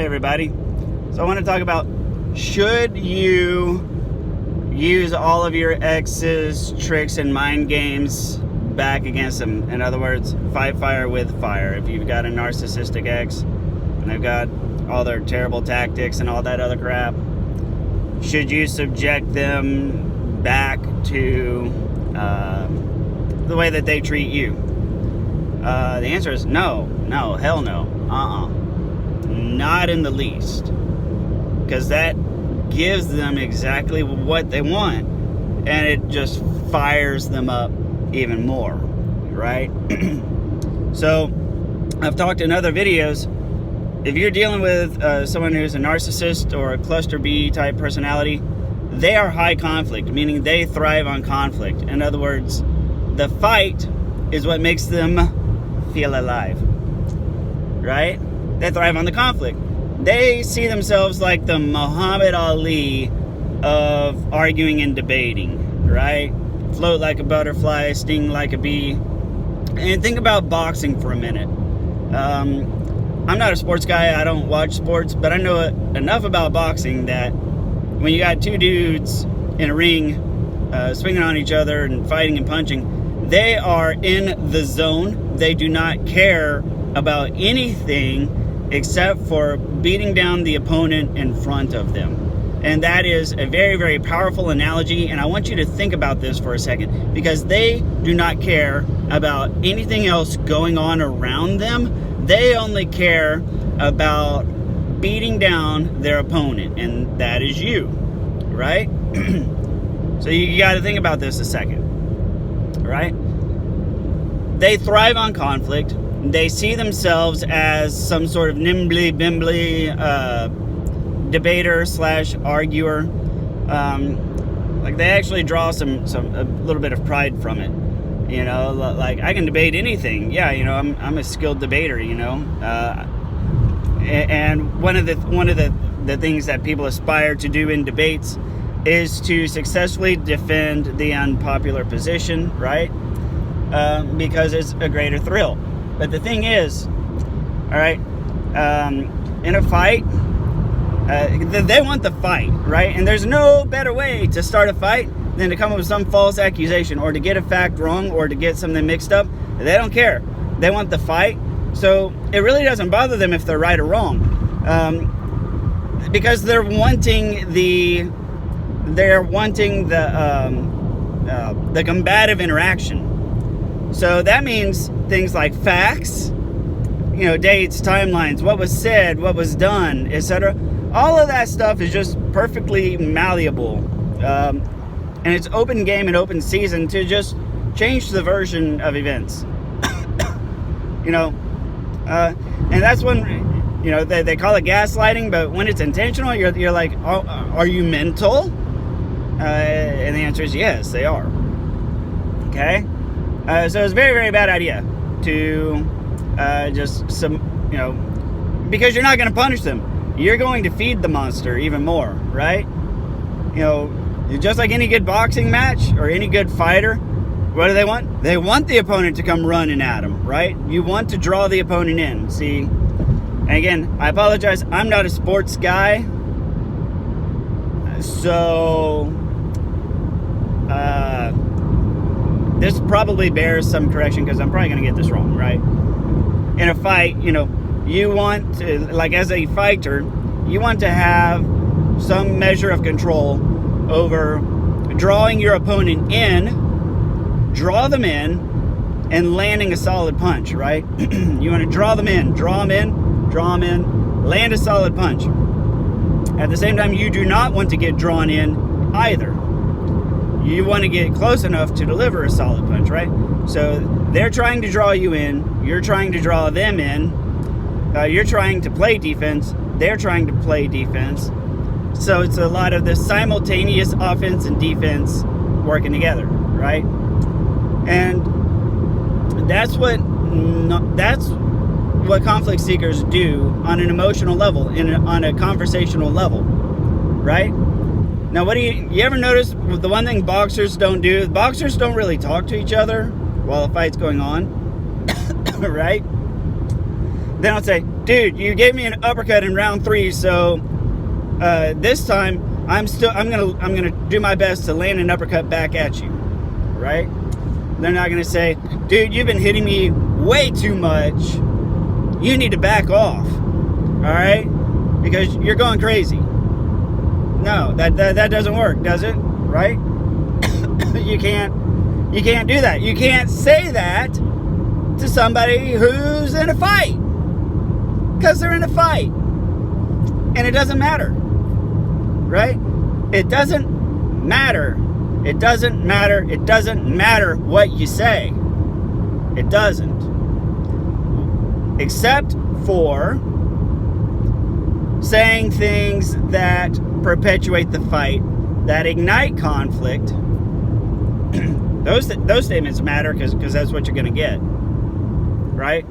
everybody. So I want to talk about, should you use all of your ex's tricks and mind games back against them? In other words, fight fire with fire. If you've got a narcissistic ex and they've got all their terrible tactics and all that other crap, should you subject them back to the way that they treat you? The answer is no, hell no, not in the least, because that gives them exactly what they want, and it just fires them up even more, right? So I've talked in other videos, if you're dealing with someone who's a narcissist or a cluster B type personality, they are high conflict, meaning they thrive on conflict. In other words, the fight is what makes them feel alive, right? They thrive on the conflict. They see themselves like the Muhammad Ali of arguing and debating, right? Float like a butterfly, sting like a bee. And think about boxing for a minute. I'm not a sports guy, I don't watch sports, but I know enough about boxing that when you got two dudes in a ring swinging on each other and fighting and punching, they are in the zone. They do not care about anything except for beating down the opponent in front of them. And that is a very, very powerful analogy, and I want you to think about this for a second, because they do not care about anything else going on around them. They only care about beating down their opponent, and that is you, right? So you got to think about this a second, right? They thrive on conflict. They see themselves as some sort of nimbly-bimbly debater / arguer. Like they actually draw a little bit of pride from it. You know, like, I can debate anything. Yeah, you know, I'm a skilled debater. You know, and one of the things that people aspire to do in debates is to successfully defend the unpopular position, right? Because it's a greater thrill. But the thing is, all right, in a fight, they want the fight, right? And there's no better way to start a fight than to come up with some false accusation or to get a fact wrong or to get something mixed up. They don't care. They want the fight. So it really doesn't bother them if they're right or wrong, because they're wanting the combative interaction. So that means things like facts, you know, dates, timelines, what was said, what was done, etc. All of that stuff is just perfectly malleable. And it's open game and open season to just change the version of events. You know, and that's when, you know, they call it gaslighting, but when it's intentional, you're like, oh, are you mental? And the answer is yes, they are. Okay? So it's a very, very bad idea to because you're not going to punish them. You're going to feed the monster even more, right? You know, just like any good boxing match or any good fighter, what do they want? They want the opponent to come running at them, right? You want to draw the opponent in, see? And again, I apologize, I'm not a sports guy, so this probably bears some correction because I'm probably going to get this wrong, right? In a fight, you know, you want to, like as a fighter, you want to have some measure of control over drawing your opponent in, draw them in, and landing a solid punch, right? You want to draw them in, land a solid punch. At the same time, you do not want to get drawn in either. You want to get close enough to deliver a solid punch, right? So they're trying to draw you in, you're trying to draw them in, you're trying to play defense, they're trying to play defense. So it's a lot of this simultaneous offense and defense working together, right? And that's what conflict seekers do on an emotional level, on a conversational level, right? Now, what do you ever notice the one thing boxers don't do? Boxers don't really talk to each other while a fight's going on, right? They don't say, dude, you gave me an uppercut in round 3, so this time I'm gonna do my best to land an uppercut back at you, right? They're not gonna say, dude, you've been hitting me way too much. You need to back off, all right? Because you're going crazy. No, that doesn't work, does it? Right? You can't do that. You can't say that to somebody who's in a fight, because they're in a fight, and it doesn't matter, right? It doesn't matter. It doesn't matter. It doesn't matter what you say. It doesn't, except for saying things that perpetuate the fight, that ignite conflict. Those statements matter because that's what you're going to get, right?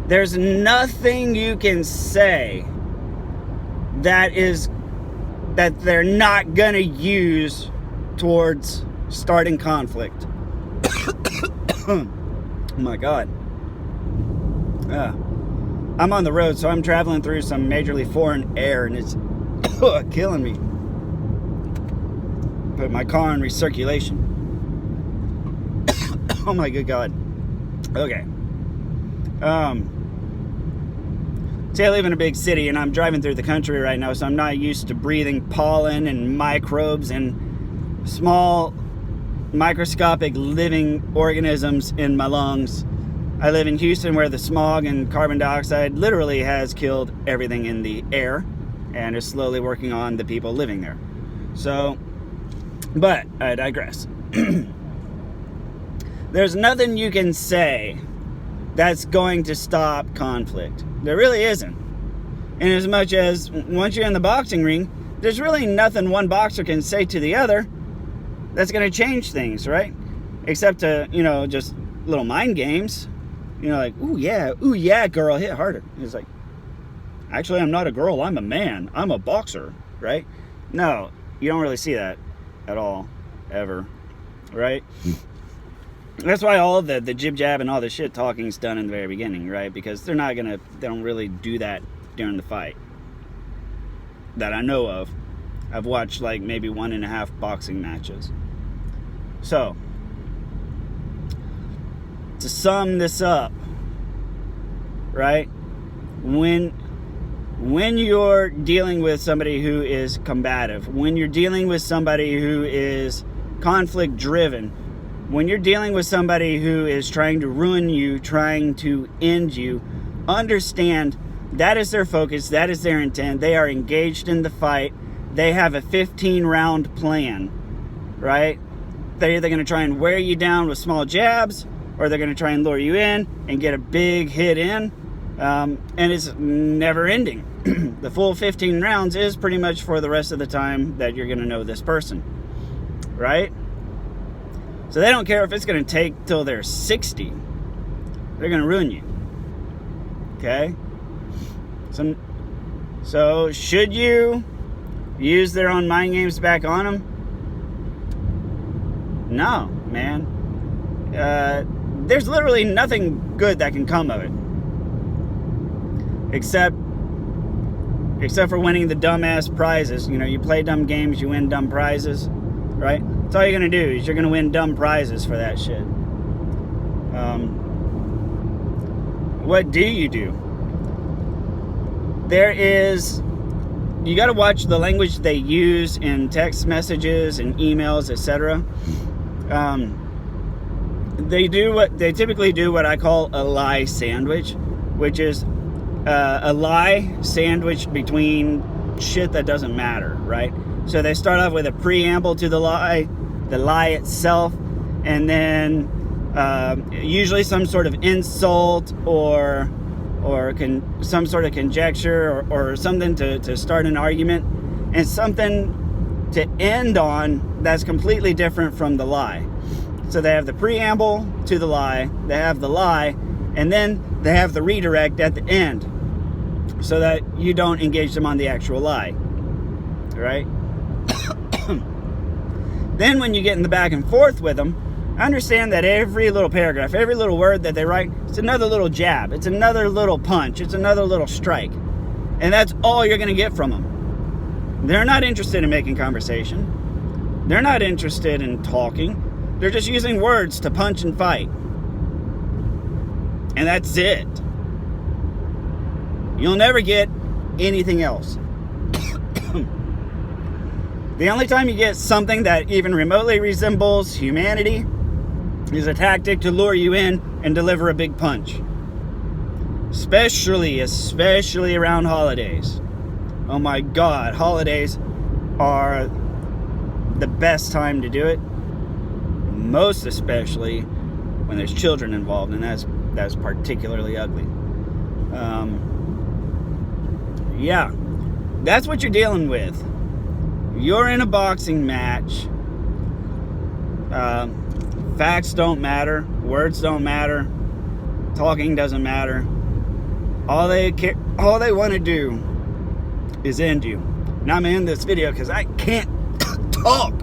There's nothing you can say that they're not going to use towards starting conflict. Oh my God. I'm on the road, so I'm traveling through some majorly foreign air, and it's killing me. Put my car in recirculation. Oh my good God. Okay. See, I live in a big city, and I'm driving through the country right now, so I'm not used to breathing pollen and microbes and small microscopic living organisms in my lungs. I live in Houston, where the smog and carbon dioxide literally has killed everything in the air and is slowly working on the people living there. So, but I digress. There's nothing you can say that's going to stop conflict. There really isn't. And as much as once you're in the boxing ring, there's really nothing one boxer can say to the other that's going to change things, right? Except to, just little mind games. Like, ooh yeah, girl, hit harder. It's like, actually, I'm not a girl, I'm a man. I'm a boxer, right? No, you don't really see that at all, ever, right? That's why all the jib jab and all the shit talking is done in the very beginning, right? Because they don't really do that during the fight that I know of. I've watched like maybe 1.5 boxing matches. So, to sum this up, right? When you're dealing with somebody who is combative, when you're dealing with somebody who is conflict driven, when you're dealing with somebody who is trying to ruin you, trying to end you, understand that is their focus, that is their intent. They are engaged in the fight. They have a 15-round plan, right? They're either going to try and wear you down with small jabs, or they're going to try and lure you in and get a big hit in, and it's never ending. The full 15 rounds is pretty much for the rest of the time that you're going to know this person, right? So they don't care if it's going to take till they're 60. They're going to ruin you, okay? So should you use their own mind games back on them? No, man. There's literally nothing good that can come of it, except for winning the dumbass prizes. You play dumb games, you win dumb prizes, right? That's all you're gonna do, is you're gonna win dumb prizes for that shit. What do? You gotta watch the language they use in text messages and emails, etc. They typically do what I call a lie sandwich, which is a lie sandwich between shit that doesn't matter, right? So they start off with a preamble to the lie itself, and then usually some sort of insult or some sort of conjecture or something to start an argument, and something to end on that's completely different from the lie. So they have the preamble to the lie, they have the lie, and then they have the redirect at the end, so that you don't engage them on the actual lie, right? Then when you get in the back and forth with them, Understand that every little paragraph, every little word that they write, it's another little jab. It's another little punch. It's another little strike. And that's all you're going to get from them. They're not interested in making conversation. They're not interested in talking. They're just using words to punch and fight. And that's it. You'll never get anything else. The only time you get something that even remotely resembles humanity is a tactic to lure you in and deliver a big punch. Especially around holidays. Oh my God, holidays are the best time to do it. Most especially when there's children involved, and that's particularly ugly. Yeah, that's what you're dealing with. You're in a boxing match. Facts don't matter. Words don't matter. Talking doesn't matter. All they want to do is end you. And I'm in this video because I can't talk.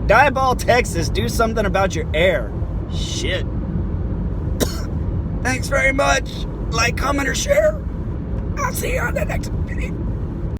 Dieball, Texas, do something about your air. Shit. Thanks very much. Like, comment, or share. I'll see you on the next video.